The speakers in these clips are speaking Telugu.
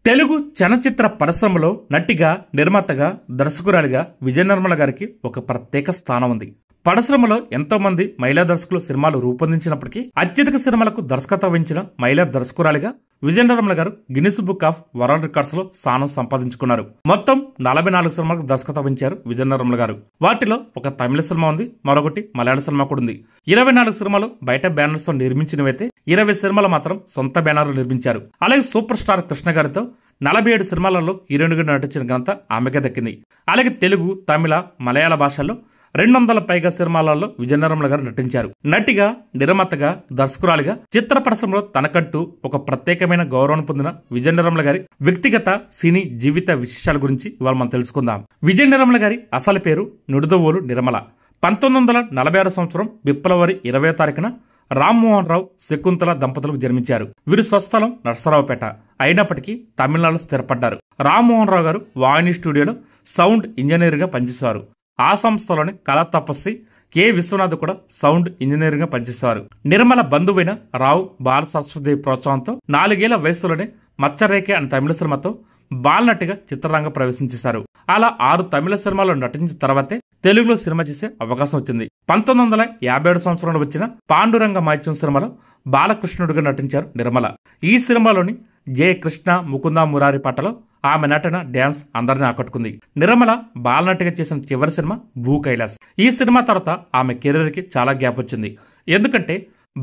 తెలుగు చలనచిత్ర పరిశ్రమలో నటిగా, నిర్మాతగా, దర్శకురాలిగా విజయ నిర్మల గారికి ఒక ప్రత్యేక స్థానం ఉంది. పరిశ్రమలో ఎంతో మంది మహిళా దర్శకులు సినిమాలు రూపొందించినప్పటికీ అత్యధిక సినిమాలకు దర్శకత్వం వహించిన మహిళా దర్శకురాలిగా విజయ నిర్మల గారు Guinness book of world records లో స్థానం సంపాదించుకున్నారు. మొత్తం 44 సినిమాలకు దర్శకత్వం వహించారు విజయ నిర్మల గారు. వాటిలో ఒక తమిళ సినిమా ఉంది, మరొకటి మలయాళ సినిమా కూడా ఉంది. 24 సినిమాలు బయట బ్యానర్స్ తో నిర్మించినవైతే 20 సినిమాలు మాత్రం సొంత బ్యానర్లు నిర్మించారు. అలాగే సూపర్ స్టార్ కృష్ణ గారితో 47 సినిమాలలో హీరోయిన్గా నటించిన ఘనత ఆమెకే దక్కింది. అలాగే తెలుగు, తమిళ, మలయాళ భాషల్లో 200 పైగా సినిమాలలో విజయ నిర్మల గారు నటించారు. నటిగా, నిర్మాతగా, దర్శకురాలిగా చిత్ర పరిశ్రమలో తనకంటూ ఒక ప్రత్యేకమైన గౌరవం పొందిన విజయ నిర్మల గారి వ్యక్తిగత సినీ జీవిత విశేషాల గురించి ఇవాళ మనం తెలుసుకుందాం. విజయ నిర్మల గారి అసలు పేరు నిడుదవోలు నిర్మల. 1946 సంవత్సరం ఫిబ్రవరి 20వ తారీఖున రామ్మోహన్ రావు, శకుంతల దంపతులకు జన్మించారు. వీరి స్వస్థలం నర్సరావుపేట. అయినప్పటికీ తమిళనాడులో స్థిరపడ్డారు. రామ్మోహన్ రావు గారు వాహిని స్టూడియోలో సౌండ్ ఇంజనీర్ గా పనిచేసేవారు. ఆ సంస్థలోని కళా తపస్వి కె విశ్వనాథ్ కూడా సౌండ్ ఇంజనీర్ గా పనిచేసేవారు. నిర్మల బంధువైన రావు బాల సరస్వతి ప్రోత్సాహంతో 4 ఏళ్ల వయసులోనే మచ్చరేఖ అనే తమిళ సినిమాతో బాలనటిగా చిత్రరంగ ప్రవేశించేశారు. అలా 6 తమిళ సినిమాల్లో నటించిన తర్వాతే తెలుగులో సినిమా చేసే అవకాశం వచ్చింది. 1957 సంవత్సరంలో వచ్చిన పాండురంగ మాయిత్యం సినిమాలో బాలకృష్ణుడిగా నటించారు నిర్మల. ఈ సినిమాలోని జయ కృష్ణ ముకుంద మురారి పాటలో ఆమె నటన, డ్యాన్స్ అందరినీ ఆకట్టుకుంది. నిర్మల బాలనటిగా చేసిన చివరి సినిమా భూ కైలాస్. ఈ సినిమా తర్వాత ఆమె కెరీర్ కి చాలా గ్యాప్ వచ్చింది. ఎందుకంటే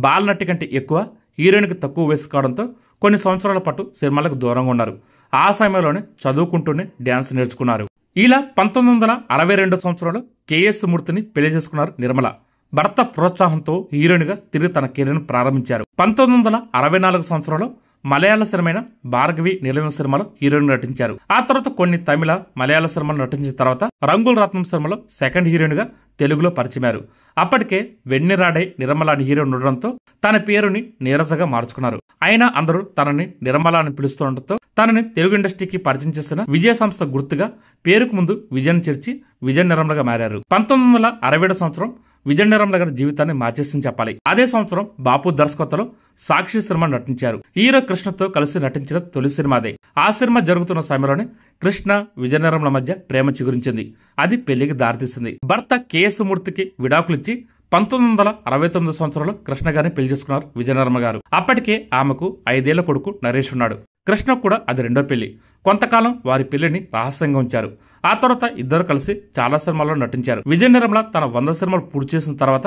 బాలనటి కంటే ఎక్కువ హీరోయిన్ కి తక్కువ వయసు కావడంతో కొన్ని సంవత్సరాల పాటు సినిమాలకు దూరంగా ఉన్నారు. ఆ సమయంలోనే చదువుకుంటూనే డ్యాన్స్ నేర్చుకున్నారు. ఇలా 1962 సంవత్సరంలో కెఎస్ మూర్తిని పెళ్లి చేసుకున్నారు నిర్మల. భర్త ప్రోత్సాహంతో హీరోయిన్ గా తిరిగి తన కెరీర్ ప్రారంభించారు. 1964 సంవత్సరంలో మలయాళ సినిమైన భార్గవి నిలయం సినిమాలో హీరోయిన్ నటించారు. ఆ తర్వాత కొన్ని తమిళ, మలయాళ సినిమాలు నటించిన తర్వాత రంగుల రత్నం సినిమాలో సెకండ్ హీరోయిన్ గా తెలుగులో పరిచయమారు. అప్పటికే వెన్నెరాడై నిర్మల అని హీరోయిన్ ఉండడంతో తన పేరుని నీరజగా మార్చుకున్నారు. అయినా అందరూ తనని నిర్మల అని పిలుస్తుండటంతో తనని తెలుగు ఇండస్ట్రీకి పరిచయం చేసిన విజయ సంస్థ గుర్తుగా పేరుకు ముందు విజయను చేర్చి విజయ నిర్మలగా మారారు. 1967 సంవత్సరం విజయ నిర్మల గారి జీవితాన్ని మార్చేసింది చెప్పాలి. అదే సంవత్సరం బాపు దర్శకత్వంలో సాక్షి సినిమా నటించారు. హీరో కృష్ణతో కలిసి నటించిన తొలి సినిమా అదే. ఆ సినిమా జరుగుతున్న సమయంలోనే కృష్ణ, విజయ నిర్మల మధ్య ప్రేమ చిగురించింది. అది పెళ్లికి దారితీసింది. భర్త కెఎస్ మూర్తికి విడాకులిచ్చి 1969 సంవత్సరంలో కృష్ణ గారిని పెళ్లి చేసుకున్నారు విజయ నిర్మల గారు. అప్పటికే ఆమెకు 5 ఏళ్ల కొడుకు నరేష్ ఉన్నాడు. కృష్ణ కూడా అది రెండో పెళ్లి. కొంతకాలం వారి పెళ్లిని రహస్యంగా ఉంచారు. ఆ తర్వాత ఇద్దరు కలిసి చాలా సినిమాల్లో నటించారు. విజయ నిర్మల తన 100 సినిమాలు పూర్తి చేసిన తర్వాత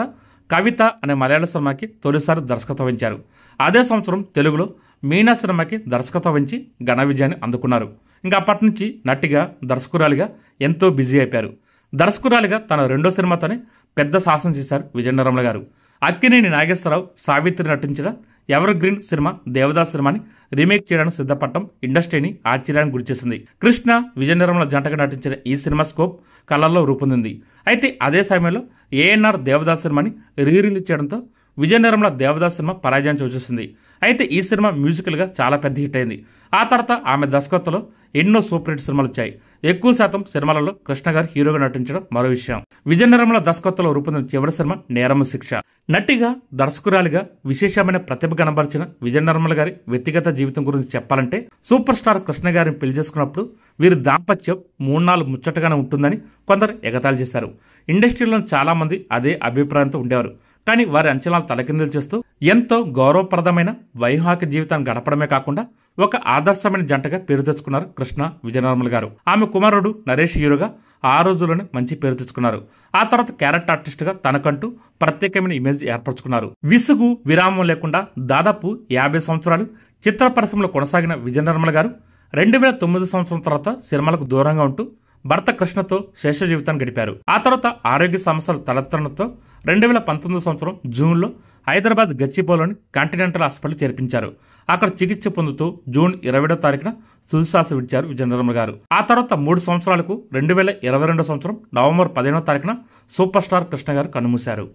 కవిత అనే మలయాళ సినిమాకి తొలిసారి దర్శకత్వం వహించారు. అదే సంవత్సరం తెలుగులో మీనా సినిమాకి దర్శకత్వం వహించి ఘన విజయాన్ని అందుకున్నారు. ఇంకా అప్పటి నుంచి నటిగా, దర్శకురాలిగా ఎంతో బిజీ అయిపోయారు. దర్శకురాలిగా తన రెండో సినిమాతోనే పెద్ద సాహసం చేశారు విజయ నిర్మల గారు. అక్కినేని నాగేశ్వరరావు, సావిత్రి నటించిన ఎవర్ గ్రీన్ సినిమా దేవదాస్ సినిమాని రీమేక్ చేయడానికి సిద్ధపడటం ఇండస్ట్రీని ఆశ్చర్యానికి గురిచేసింది. కృష్ణ, విజయ నిర్మల జంటగా నటించిన ఈ సినిమా స్కోప్ కలర్లో రూపొందింది. అయితే అదే సమయంలో ఏఎన్ఆర్ దేవదాస్ సినిమాని రిలీజ్ చేయడంతో విజయ నిర్మల దేవదాస్ సినిమా పరాజయాన్ని చవిచూసింది. అయితే ఈ సినిమా మ్యూజికల్ గా చాలా పెద్ద హిట్ అయింది. ఆ తర్వాత ఆమె దర్శకత్వంలో ఎన్నో సూపర్ హిట్ సినిమాలు వచ్చాయి. ఎక్కువ శాతం సినిమాలలో కృష్ణ గారు హీరోగా నటించడం మరో విషయం. విజయ నిర్మల దర్శకత్వంలో రూపొందిన చివరి సినిమా నేరము శిక్ష. నటిగా, దర్శకురాలిగా విశేషమైన ప్రతిభ కనబరిచిన విజయ నిర్మల గారి వ్యక్తిగత జీవితం గురించి చెప్పాలంటే సూపర్ స్టార్ కృష్ణ గారిని పెళ్లి చేసుకున్నప్పుడు వీరి దాంపత్యం 3-4 ముచ్చటగానే ఉంటుందని కొందరు ఎగతాళి చేశారు. ఇండస్ట్రీలో చాలా మంది అదే అభిప్రాయంతో ఉండేవారు. కానీ వారి అంచనాలు తలకిందులు చేస్తూ ఎంతో గౌరవప్రదమైన వైవాహిక జీవితాన్ని గడపడమే కాకుండా ఒక ఆదర్శమైన జంటగా పేరు తెచ్చుకున్నారు కృష్ణ, విజయ నిర్మల గారు. ఆమె కుమారుడు నరేష్ హీరోగా ఆ రోజుల్లోనే మంచి పేరు తెచ్చుకున్నారు. ఆ తర్వాత క్యారెక్టర్ ఆర్టిస్ట్ గా తనకంటూ ప్రత్యేకమైన ఇమేజ్ ఏర్పరచుకున్నారు. విసుగు, విరామం లేకుండా దాదాపు 50 సంవత్సరాలు చిత్ర పరిశ్రమలో కొనసాగిన విజయ నిర్మల గారు 2009 సంవత్సరం తర్వాత సినిమాలకు దూరంగా ఉంటూ భర్త కృష్ణతో శేష జీవితాన్ని గడిపారు. ఆ తర్వాత ఆరోగ్య సమస్యలు తలెత్తడంతో 2019 సంవత్సరం జూన్లో హైదరాబాద్ గచ్చిబౌలిలోని కాంటినెంటల్ హాస్పిటల్ చేర్పించారు. అక్కడ చికిత్స పొందుతూ జూన్ 20వ తారీఖున తుదిశ్వాస విడిచారు విజయ నిర్మల గారు. ఆ తర్వాత 3 సంవత్సరాలకు 2022 సంవత్సరం నవంబర్ 15వ తారీఖున సూపర్ స్టార్ కృష్ణ గారు కన్నుమూశారు.